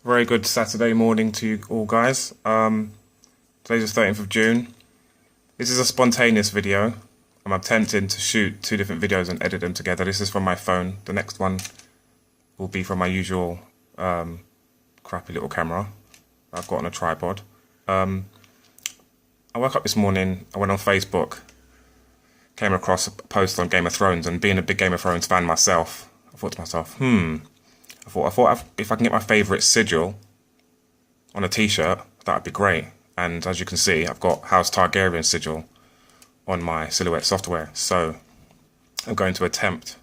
Very good Saturday morning to you all, guys. Today's the 13th of June. This is a spontaneous video. I'm attempting to shoot two different videos and edit them together. This is from my phone. The next one will be from my usual crappy little camera I've got on a tripod. I woke up this morning, I went on Facebook, came across a post on Game of Thrones, and being a big Game of Thrones fan myself, I thought to myself, I thought if I can get my favourite Sigil on a t-shirt, that would be great. And as you can see, I've got House Targaryen Sigil on my Silhouette software. So I'm going to attempt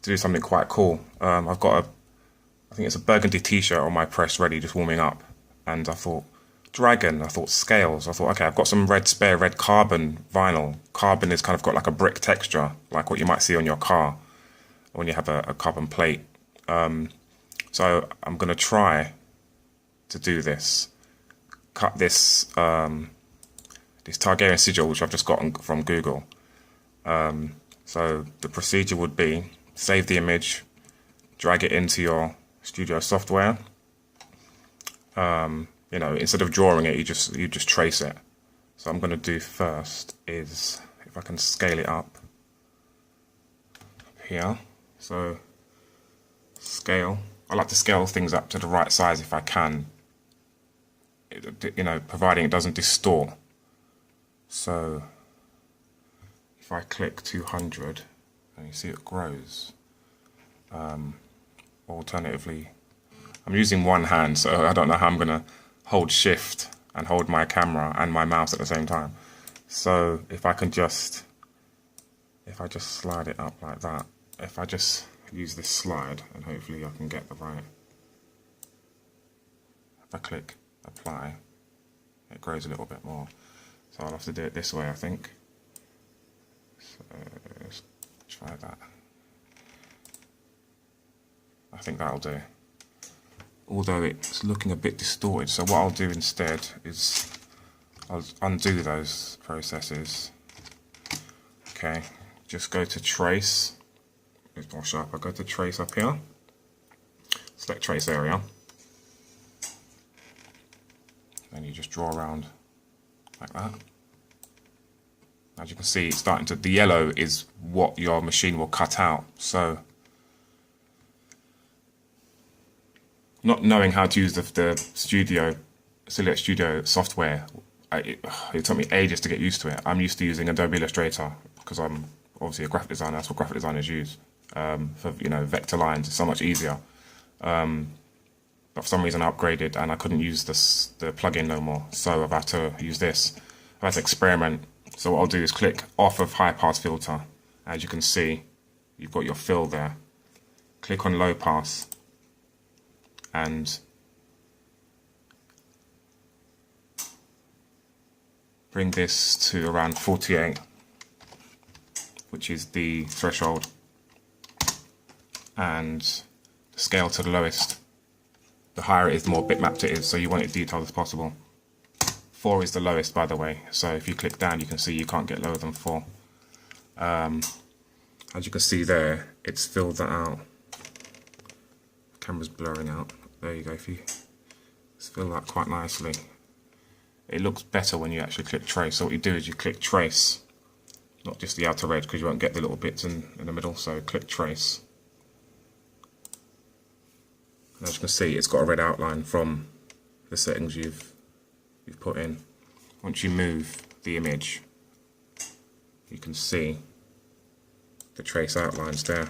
to do something quite cool. I've got I think it's a burgundy t-shirt on my press ready, just warming up. And I thought, dragon, I thought scales. I thought, okay, I've got some spare red carbon vinyl. Carbon is kind of got like a brick texture, like what you might see on your car when you have a carbon plate. So I'm going to try to do this. Cut this this Targaryen sigil, which I've just gotten from Google. So the procedure would be save the image, drag it into your studio software. You know, instead of drawing it, you just trace it. So I'm going to do first is, if I can scale it up here. So scale. I like to scale things up to the right size if I can. You know, providing it doesn't distort. So if I click 200, and you see it grows. Alternatively, I'm using one hand, so I don't know how I'm going to hold shift and hold my camera and my mouse at the same time. So if I just slide it up like that, if I just use this slide, and hopefully I can get the right. If I click apply, it grows a little bit more. So I'll have to do it this way, I think. So let's try that. I think that'll do. Although it's looking a bit distorted, so what I'll do instead is I'll undo those processes. Okay, just go to trace. It's more sharp. I go to trace up here, select trace area, and you just draw around like that. As you can see, it's starting to, the yellow is what your machine will cut out. So not knowing how to use the Silhouette Studio software, it took me ages to get used to it. I'm used to using Adobe Illustrator because I'm obviously a graphic designer. That's what graphic designers use. For, you know, vector lines, it's so much easier. But for some reason I upgraded and I couldn't use the plugin no more. So I've had to use this. I've had to experiment. So what I'll do is click off of high pass filter. As you can see, you've got your fill there. Click on low pass and bring this to around 48, which is the threshold, and the scale to the lowest. The higher it is, the more bitmapped it is, so you want it detailed as possible. 4 is the lowest, by the way, so if you click down you can see you can't get lower than 4. As you can see there, it's filled that out. The camera's blurring out. There you go, if you fill that quite nicely. It looks better when you actually click trace. So what you do is you click trace, not just the outer edge, because you won't get the little bits in the middle, so click trace. As you can see, it's got a red outline from the settings you've put in. Once you move the image, you can see the trace outlines there.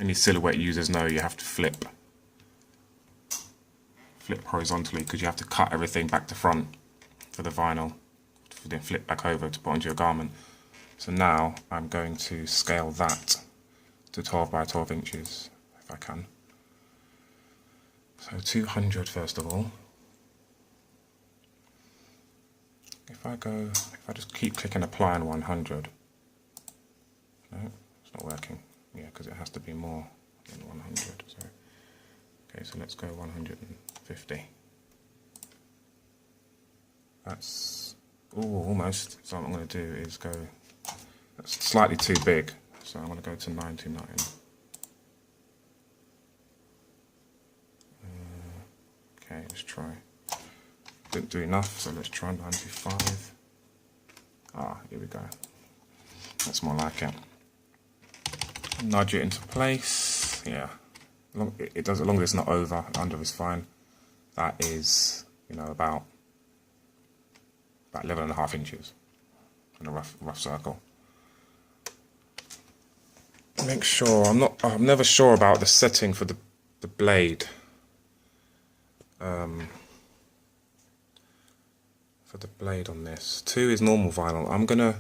Any Silhouette users know you have to flip horizontally because you have to cut everything back to front for the vinyl, then flip back over to put onto your garment. So now I'm going to scale that to 12 by 12 inches, if I can. So 200 first of all. If I just keep clicking apply on 100. No, it's not working. Yeah, because it has to be more than 100. So, okay, so let's go 150. That's almost. So what I'm going to do is go. That's slightly too big. So I'm going to go to 99. Okay, let's try. Didn't do enough, so let's try 95. Ah, here we go. That's more like it. Nudge it into place. Yeah, it does, as long as it's not over. Under is fine. That is, you know, about 11.5 inches in a rough circle. Make sure I'm never sure about the setting for the blade. For the blade on this, 2 is normal vinyl. I'm gonna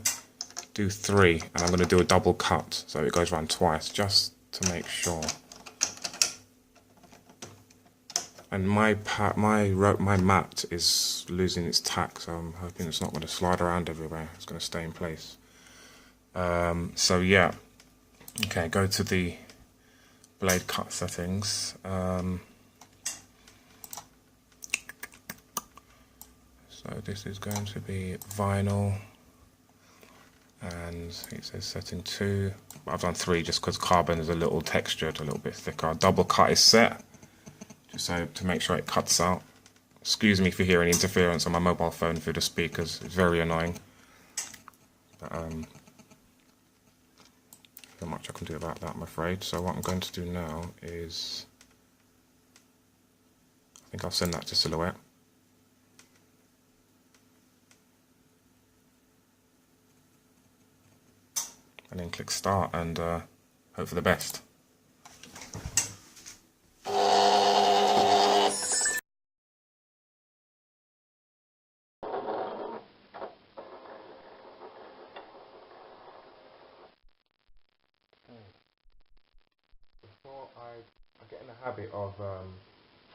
do 3, and I'm gonna do a double cut so it goes around twice, just to make sure. And my mat is losing its tack, so I'm hoping it's not going to slide around everywhere. It's going to stay in place. So yeah, okay. Go to the blade cut settings. So this is going to be vinyl, and it says setting 2. But I've done 3 just because carbon is a little textured, a little bit thicker. Double cut is set, just so to make sure it cuts out. Excuse me if you hear any interference on my mobile phone through the speakers. It's very annoying. But not much I can do about that, I'm afraid. So what I'm going to do now is, I think I'll send that to Silhouette. And then click start and hope for the best. Before I get in the habit of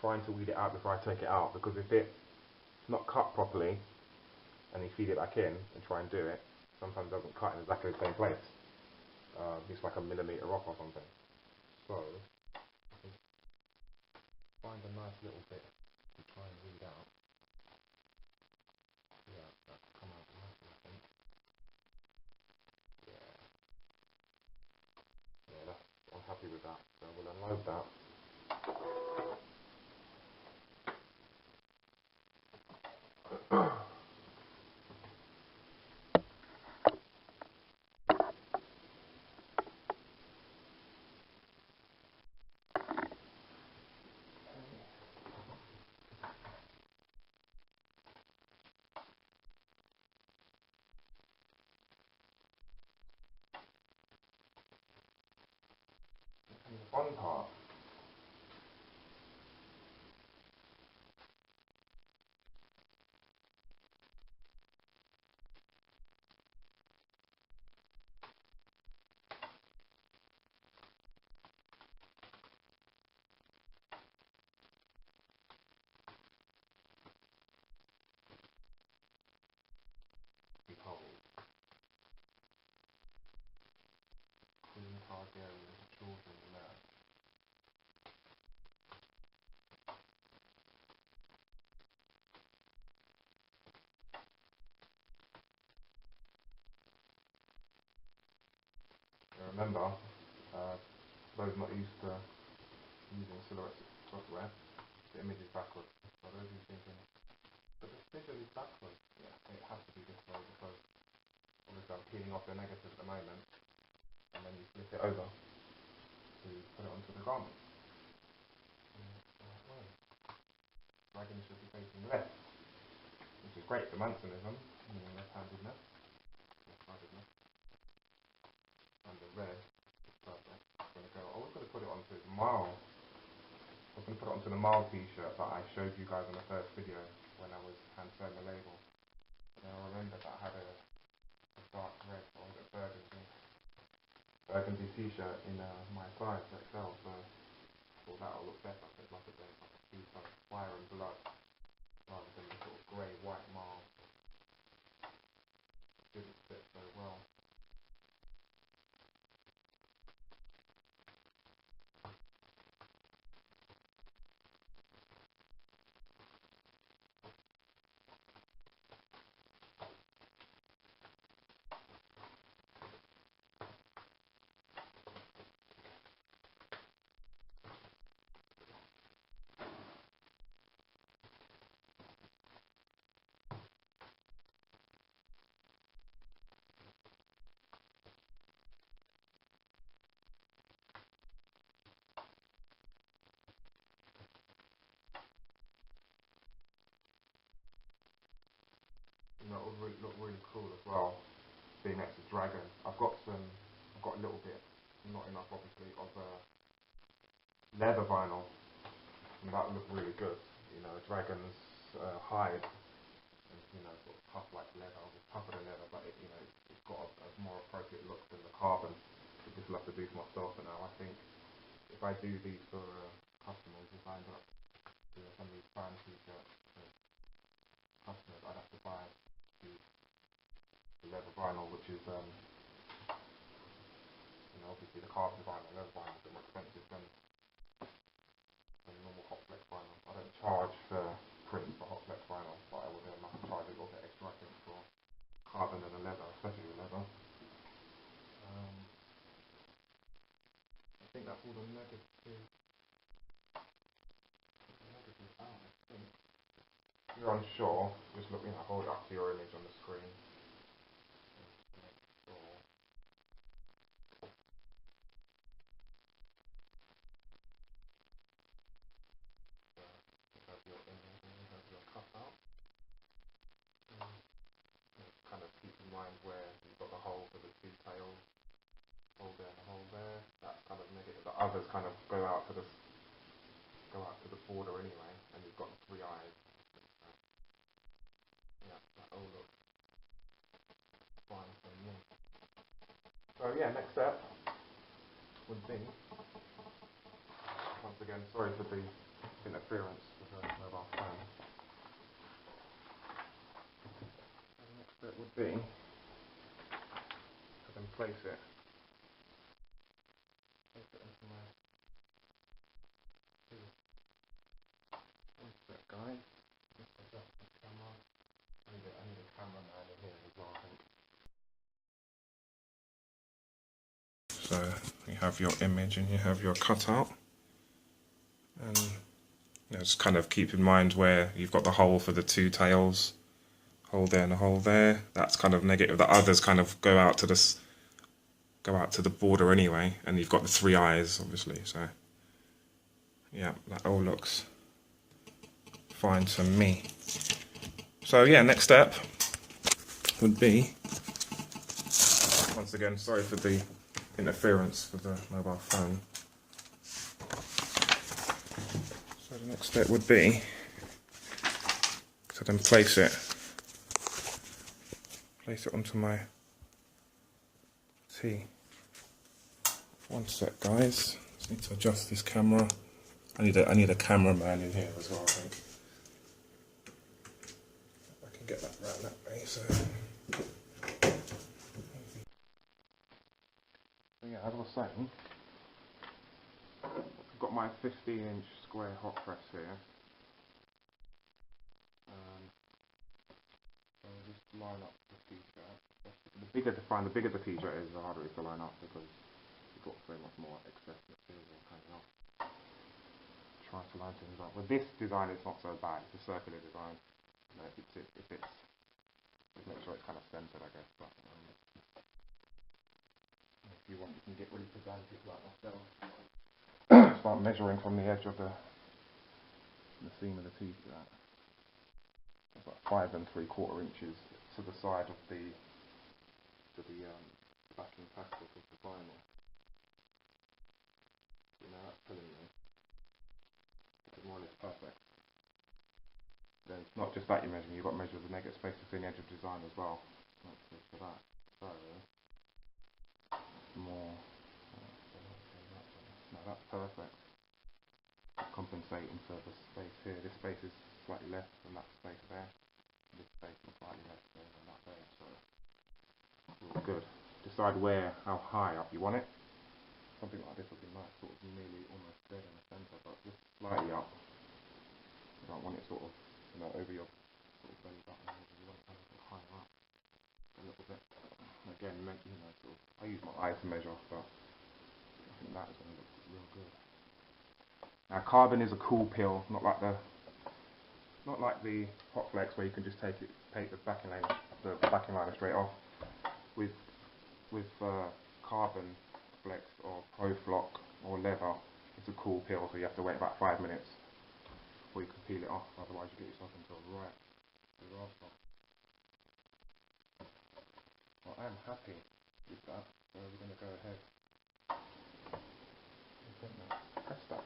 trying to weed it out before I take it out, because if it's not cut properly and you feed it back in and try and do it, sometimes it doesn't cut in exactly the same place. It's like a millimetre off or something. So find a nice little bit to try and weed out. Yeah, that's come out nicely, I think. Yeah, I'm happy with that. So we'll unload that. And the fun part. Behold, Queen Targaryen, children there. Remember, those not used to using Silhouette software, the image is backwards. So those who thinking, but the Sigil is backwards. Yeah, it has to be this way because obviously I'm peeling off the negative at the moment, and then you flip it over to put it onto the garment. Dragon should be facing left, which is great for Mancinism, meaning left-handedness, left-sidedness, and the red is perfect. I was going to put it onto the mild. I was going to put it onto the mild t-shirt that I showed you guys in the first video when I was hand-sewing the label. And I remember that I had a dark red, or was it burgundy t-shirt in my size XL, so I thought that would look better. So it's like a piece of fire and blood rather than the sort of grey white marl. Didn't fit so well. know, it would look really cool as well, being next to dragon. I've got a little bit, not enough obviously, of leather vinyl, and that would look really good. You know, a dragon's hide, and, you know, sort of tough like leather, or tougher than leather, but it, you know, it's got a more appropriate look than the carbon. I just love to do for myself, and now I think if I do these for customers, if I end up doing some of these fan t-shirts for customers, I'd have to buy the leather vinyl, which is, you know, obviously the carbon vinyl, leather vinyl is a bit more expensive than normal hot flex vinyl. I don't charge for print for hot flex vinyl, but I would have to charge a little bit extra, I think, for carbon and the leather, especially the leather. I think that's all the negatives out, I think. If you're unsure, just look, you know, hold it up to your image on the screen. Kind of keep in mind where you've got the hole for the two tails, hole there and a hole there. That's kind of negative. The others kind of go out to the border anyway, and you've got the three eyes. Yeah, that all looks fine for me. So yeah, next step would be, once again, sorry for the interference with the mobile phone. So the next step would be to then place it into my one sec, guys. Just adjust the camera. I need a cameraman in here as well, I think. So you have your image and you have your cutout, and you know, just kind of keep in mind where you've got the hole for the two tails, hole there and a hole there. That's kind of negative. The others kind of go out to the border anyway, and you've got the three eyes obviously. So yeah, that all looks fine to me. So yeah, next step would be, once again, sorry for the interference with the mobile phone. So the next step would be to then place it onto my tee. One sec, guys. Just need to adjust this camera. I need a cameraman in here as well, I think. I can get that right that way. So yeah, as I was saying, I've got my 15-inch square hot press here. So just line up the t-shirt. The bigger the t-shirt is, the harder it is to line up, because you've got so much more excess material hanging off. Try to line things up. With this design, it's not so bad. It's a circular design. You know, just make sure it's kind of centered, I guess. But if you want, you can get really pedantic like myself. Start measuring from the edge of the seam of the t-shirt. It's like 5 3/4 inches to the side of the backing plastic of the vinyl. So now that's telling me it's more or less perfect. Then it's not just that you're measuring, you've got to measure the negative space between the edge of design as well. For that. So more. No, that's perfect. Compensating for the space here. This space is slightly less than that space there. This space is slightly less than that there. So good. Decide how high up you want it. Something like this would be nice, sort of nearly almost dead in the centre, but just slightly up. You don't want it sort of, you know, over your sort of belly button. You want it kind of higher up a little bit. Again, you know, sort of, I use my eye to measure, but I think that is going to look real good. Now, carbon is a cool peel, not like the hot flex where you can just take the backing liner straight off. With carbon flex or pro flock or leather, it's a cool peel, so you have to wait about 5 minutes before you can peel it off. Otherwise, you get yourself into a right disaster. I'm happy with that. So we're going to go ahead and press that.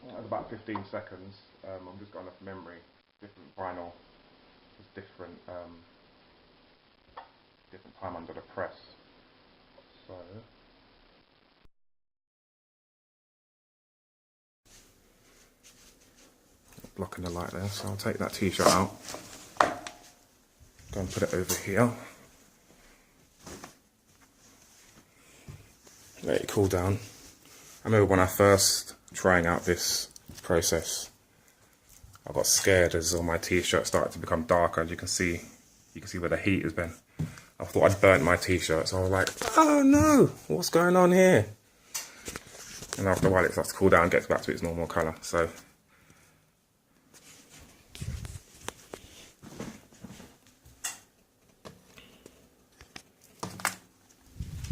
That's about 15 seconds. I'm just going off memory. Different vinyl is different time under the press. So blocking the light there, so I'll take that t-shirt out. Go and put it over here. Let it cool down. I remember when I first trying out this process, I got scared as all my t-shirts started to become darker. As you can see where the heat has been. I thought I'd burnt my t-shirt, so I was like, oh no, what's going on here? And after a while it starts to cool down and gets back to its normal colour. So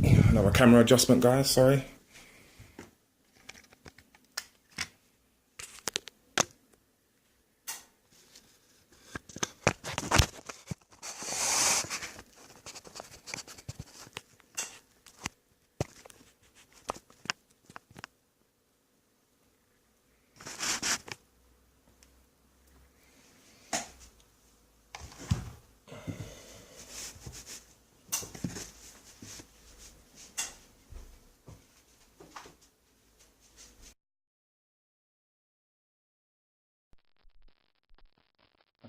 another camera adjustment, guys, sorry.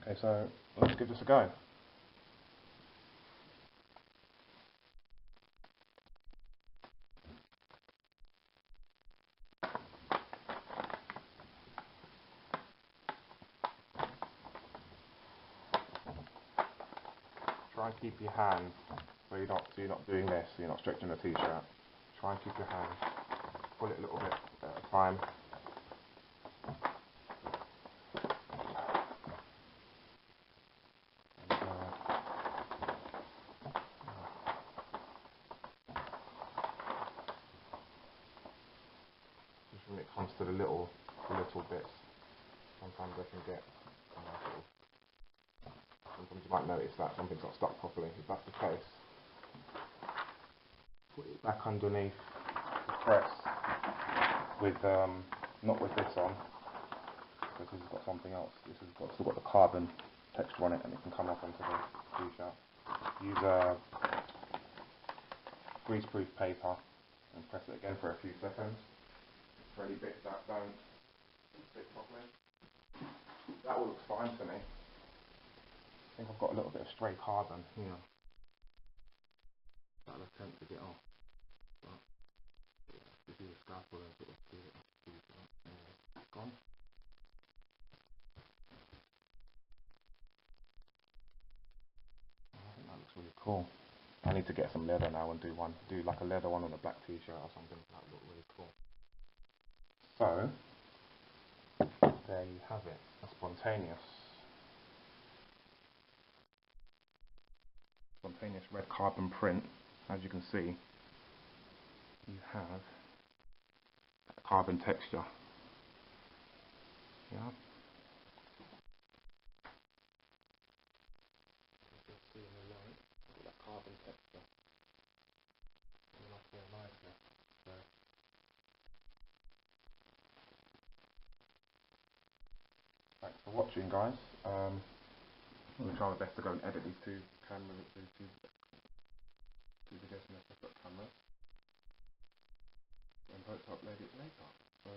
Okay, so let's give this a go. Try and keep your hands so you're not doing this, so you're not stretching the t-shirt. Try and keep your hands, pull it a little bit at a time. Just when it comes to the little bits, sometimes they can get sometimes you might notice that something's not stuck properly. If that's the case, put it back underneath the press with not with this on, because it's got something else. This has still got the carbon texture on it, and it can come off onto the t-shirt. Use a greaseproof paper and press it again for a few seconds. For any bits that don't fit properly. That all looks fine to me. I think I've got a little bit of stray carbon here. That'll attempt to get off. But just use a scalpel and sort of do it. Gone. I think that looks really cool. I need to get some leather now and do like a leather one on a black t-shirt or something. That would look really cool. So there you have it. A spontaneous red carbon print. As you can see, you have a carbon texture. Yeah. You can see in the light that carbon texture. So thanks for watching, guys. I'm going to try my best to go and edit these two videos in a separate camera, and hope to upload it later. So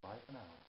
bye for now.